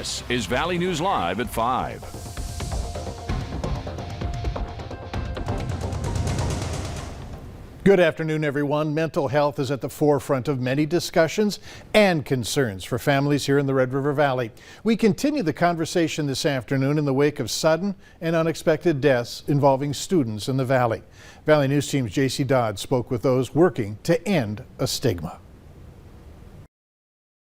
This is Valley News Live at 5. Good afternoon, everyone. Mental health is at the forefront of many discussions and concerns for families here in the Red River Valley. We continue the conversation this afternoon in the wake of sudden and unexpected deaths involving students in the Valley. Valley News Team's J.C. Dodd spoke with those working to end a stigma.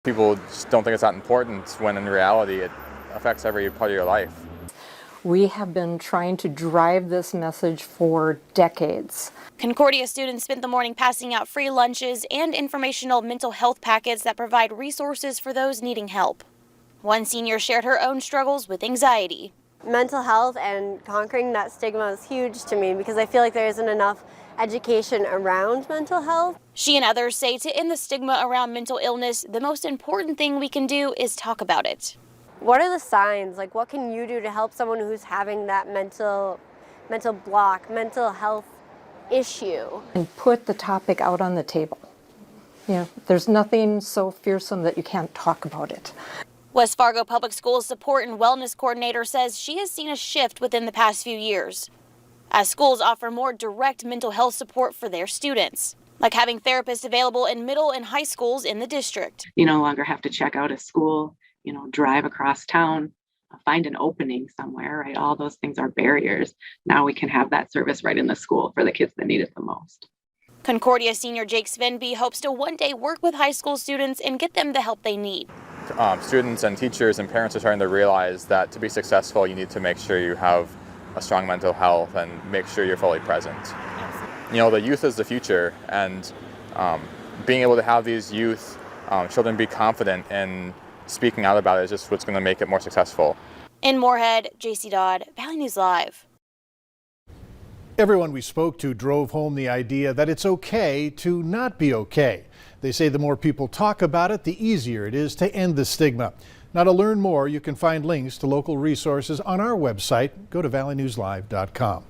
People just don't think it's that important when in reality it affects every part of your life. We have been trying to drive this message for decades. Concordia students spent the morning passing out free lunches and informational mental health packets that provide resources for those needing help. One senior shared her own struggles with anxiety. Mental health and conquering that stigma is huge to me because I feel like there isn't enough education around mental health. She and others say to end the stigma around mental illness, the most important thing we can do is talk about it. What are the signs? Like, what can you do to help someone who's having that mental block, mental health issue? And put the topic out on the table. You know, there's nothing so fearsome that you can't talk about it. West Fargo Public Schools Support and Wellness Coordinator says she has seen a shift within the past few years, as schools offer more direct mental health support for their students, like having therapists available in middle and high schools in the district. You no longer have to check out a school, drive across town, find an opening somewhere, right? All those things are barriers. Now we can have that service right in the school for the kids that need it the most. Concordia senior Jake Svenby hopes to one day work with high school students and get them the help they need. Students and teachers and parents are starting to realize that to be successful, you need to make sure you have a strong mental health and make sure you're fully present. The youth is the future, and being able to have these youth children be confident in speaking out about it is just what's going to make it more successful. In Moorhead, J.C. Dodd, Valley News Live. Everyone we spoke to drove home the idea that it's okay to not be okay. They say the more people talk about it, the easier it is to end the stigma. Now, to learn more, you can find links to local resources on our website. Go to valleynewslive.com.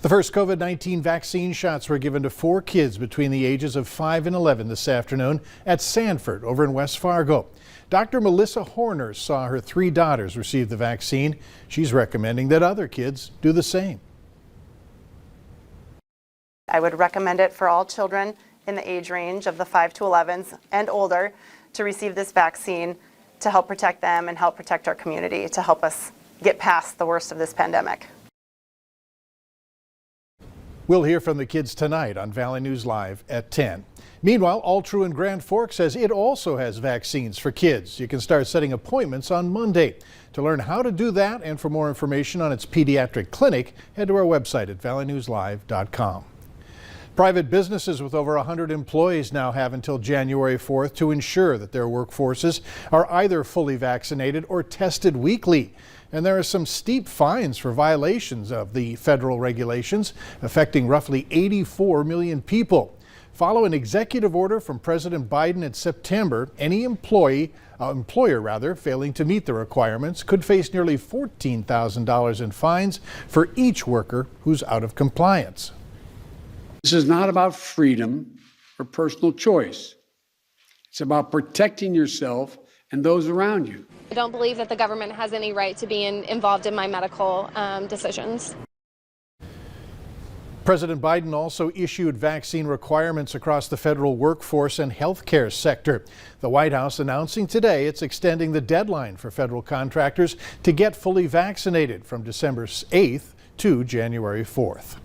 The first COVID-19 vaccine shots were given to 4 kids between the ages of 5 and 11 this afternoon at Sanford over in West Fargo. Dr. Melissa Horner saw her 3 daughters receive the vaccine. She's recommending that other kids do the same. I would recommend it for all children in the age range of the 5 to 11s and older to receive this vaccine to help protect them and help protect our community, to help us get past the worst of this pandemic. We'll hear from the kids tonight on Valley News Live at 10. Meanwhile, All True in Grand Forks says it also has vaccines for kids. You can start setting appointments on Monday. To learn how to do that and for more information on its pediatric clinic, head to our website at valleynewslive.com. Private businesses with over 100 employees now have until January 4th to ensure that their workforces are either fully vaccinated or tested weekly. And there are some steep fines for violations of the federal regulations affecting roughly 84 million people. Follow an executive order from President Biden in September, any employer failing to meet the requirements could face nearly $14,000 in fines for each worker who's out of compliance. This is not about freedom or personal choice. It's about protecting yourself and those around you. I don't believe that the government has any right to be involved in my medical decisions. President Biden also issued vaccine requirements across the federal workforce and healthcare sector. The White House announcing today it's extending the deadline for federal contractors to get fully vaccinated from December 8th to January 4th.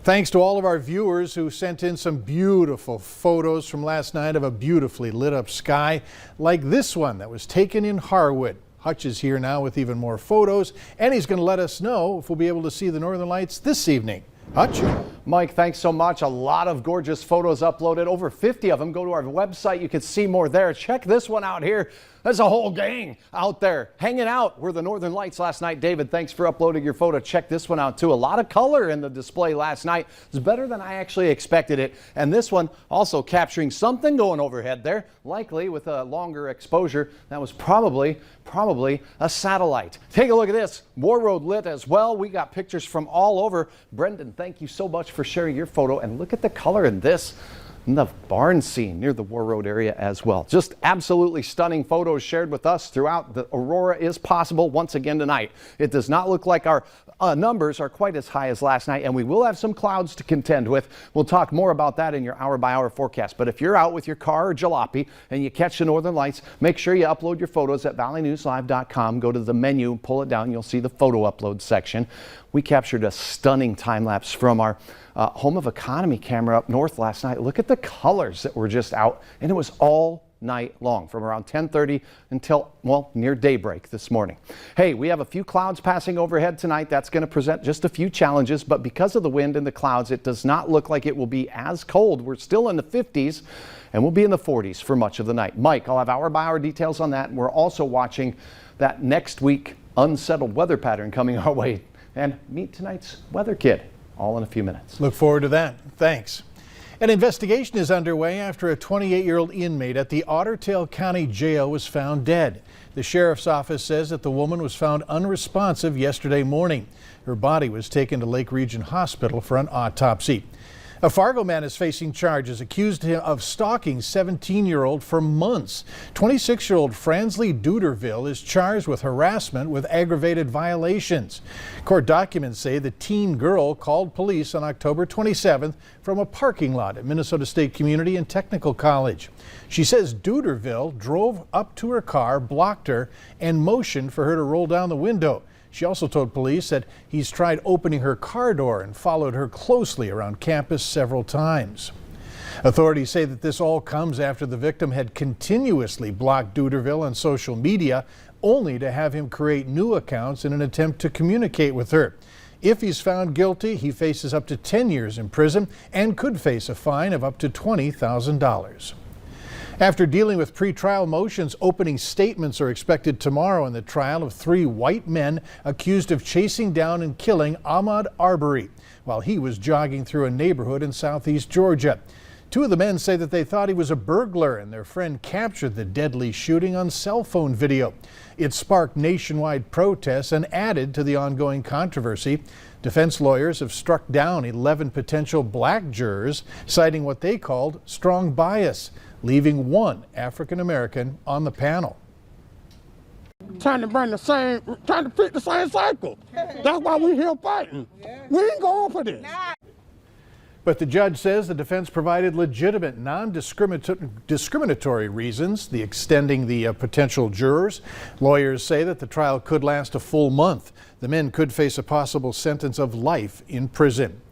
Thanks to all of our viewers who sent in some beautiful photos from last night of a beautifully lit up sky, like this one that was taken in Harwood. Hutch is here now with even more photos, and he's going to let us know if we'll be able to see the Northern Lights this evening. Hutch? Mike, thanks so much. A lot of gorgeous photos uploaded, over 50 of them. Go to our website. You can see more there. Check this one out here. There's a whole gang out there hanging out. We're the Northern Lights last night. David, thanks for uploading your photo. Check this one out too. A lot of color in the display last night. It's better than I actually expected it. And this one also capturing something going overhead there, likely with a longer exposure. That was probably a satellite. Take a look at this. War Road lit as well. We got pictures from all over. Brendan, thank you so much for sharing your photo. And look at the color in this. and the barn scene near the War Road area as well. Just absolutely stunning photos shared with us throughout. The aurora is possible once again tonight. It does not look like our numbers are quite as high as last night, and we will have some clouds to contend with. We'll talk more about that in your hour-by-hour forecast. But if you're out with your car or jalopy and you catch the northern lights, make sure you upload your photos at valleynewslive.com. Go to the menu, pull it down, you'll see the photo upload section. We captured a stunning time lapse from our Home of Economy camera up north last night. Look at the colors that were just out, and it was all night long from around 10:30 until, well, near daybreak this morning. Hey, we have a few clouds passing overhead tonight. That's going to present just a few challenges, but because of the wind and the clouds, it does not look like it will be as cold. We're still in the 50s, and we'll be in the 40s for much of the night. Mike, I'll have hour-by-hour details on that, and we're also watching that next week unsettled weather pattern coming our way. And meet tonight's weather kid, all in a few minutes. Look forward to that. Thanks. An investigation is underway after a 28-year-old inmate at the Ottertail County Jail was found dead. The sheriff's office says that the woman was found unresponsive yesterday morning. Her body was taken to Lake Region Hospital for an autopsy. A Fargo man is facing charges, accused of stalking 17-year-old for months. 26-year-old Fransley Duderville is charged with harassment with aggravated violations. Court documents say the teen girl called police on October 27th from a parking lot at Minnesota State Community and Technical College. She says Duderville drove up to her car, blocked her, and motioned for her to roll down the window. She also told police that he's tried opening her car door and followed her closely around campus several times. Authorities say that this all comes after the victim had continuously blocked Duderville on social media, only to have him create new accounts in an attempt to communicate with her. If he's found guilty, he faces up to 10 years in prison and could face a fine of up to $20,000. After dealing with pretrial motions, opening statements are expected tomorrow in the trial of 3 white men accused of chasing down and killing Ahmaud Arbery while he was jogging through a neighborhood in southeast Georgia. 2 of the men say that they thought he was a burglar, and their friend captured the deadly shooting on cell phone video. It sparked nationwide protests and added to the ongoing controversy. Defense lawyers have struck down 11 potential black jurors, citing what they called strong bias, leaving 1 African American on the panel. Trying to fit the same cycle. That's why we're here fighting. We ain't going for this. But the judge says the defense provided legitimate, non-discriminatory reasons, the extending the potential jurors. Lawyers say that the trial could last a full month. The men could face a possible sentence of life in prison.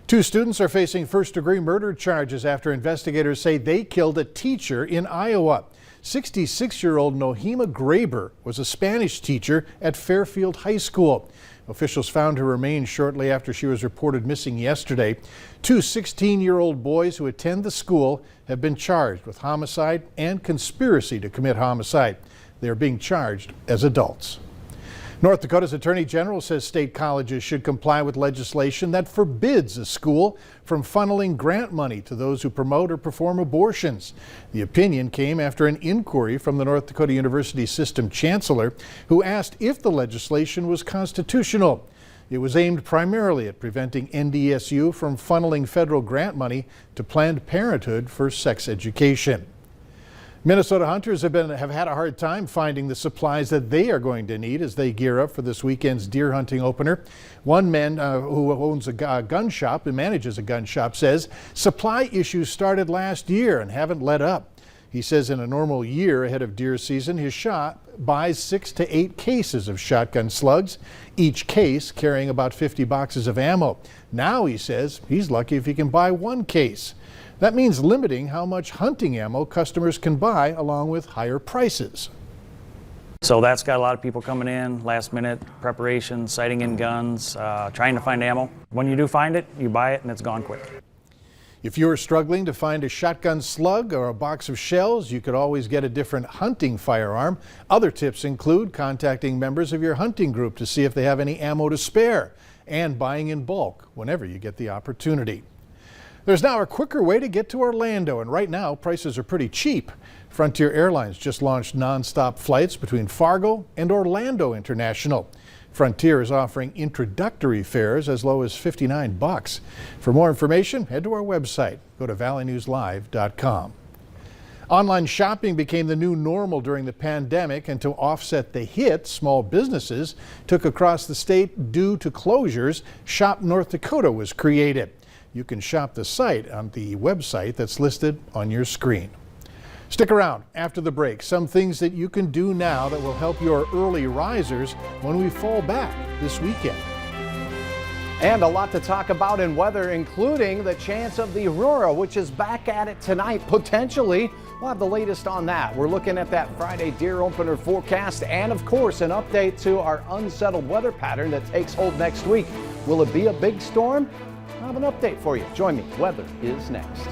2 students are facing first-degree murder charges after investigators say they killed a teacher in Iowa. 66-year-old Nohema Graber was a Spanish teacher at Fairfield High School. Officials found her remains shortly after she was reported missing yesterday. 2 16-year-old boys who attend the school have been charged with homicide and conspiracy to commit homicide. They are being charged as adults. North Dakota's Attorney General says state colleges should comply with legislation that forbids a school from funneling grant money to those who promote or perform abortions. The opinion came after an inquiry from the North Dakota University System Chancellor, who asked if the legislation was constitutional. It was aimed primarily at preventing NDSU from funneling federal grant money to Planned Parenthood for sex education. Minnesota hunters have had a hard time finding the supplies that they are going to need as they gear up for this weekend's deer hunting opener. One man who owns a gun shop and manages a gun shop says supply issues started last year and haven't let up. He says in a normal year ahead of deer season, his shop buys 6 to 8 cases of shotgun slugs, each case carrying about 50 boxes of ammo. Now he says he's lucky if he can buy 1 case. That means limiting how much hunting ammo customers can buy, along with higher prices. So that's got a lot of people coming in, last minute preparation, sighting in guns, trying to find ammo. When you do find it, you buy it and it's gone quick. If you're struggling to find a shotgun slug or a box of shells, you could always get a different hunting firearm. Other tips include contacting members of your hunting group to see if they have any ammo to spare, and buying in bulk whenever you get the opportunity. There's now a quicker way to get to Orlando, and right now prices are pretty cheap. Frontier Airlines just launched nonstop flights between Fargo and Orlando International. Frontier is offering introductory fares as low as $59. For more information, head to our website. Go to valleynewslive.com. Online shopping became the new normal during the pandemic, and to offset the hit small businesses took across the state due to closures, Shop North Dakota was created. You can shop the site on the website that's listed on your screen. Stick around after the break. Some things that you can do now that will help your early risers when we fall back this weekend. And a lot to talk about in weather, including the chance of the aurora, which is back at it tonight, potentially. We'll have the latest on that. We're looking at that Friday deer opener forecast and, of course, an update to our unsettled weather pattern that takes hold next week. Will it be a big storm? I'll have an update for you. Join me. Weather is next.